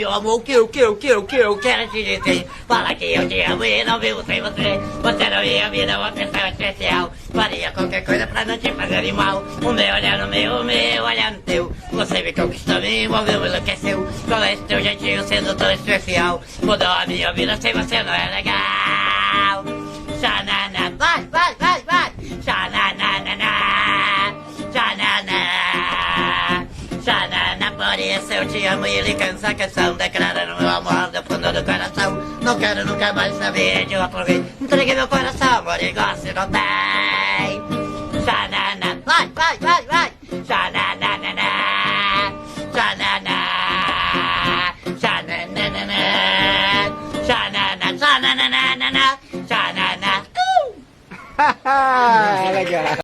meu amor, o que eu quero te dizer. Fala que eu te amo e não vivo sem você. Você não ia vida, uma pessoa especial. Faria qualquer coisa pra não te fazer mal. O meu olhar no meu, o meu olhar no teu. Você me conquistou, me envolveu, me enlouqueceu. Qual é esse teu jeitinho sendo tão especial? Mudou a minha vida, sem você não é legal. Xanana, vai, vai, vai, vai. Xanana, xanana, xanana, por isso eu te amo e ele cansa a canção, declarando meu amor do fundo do coração. Não quero nunca mais saber de outro rei. Entreguei meu coração, amor, e gosto não tem. Xanana, vai, vai, vai, vai. Xanana, xanana, xanana, xanana, xanana, xanana, xanana. Legal.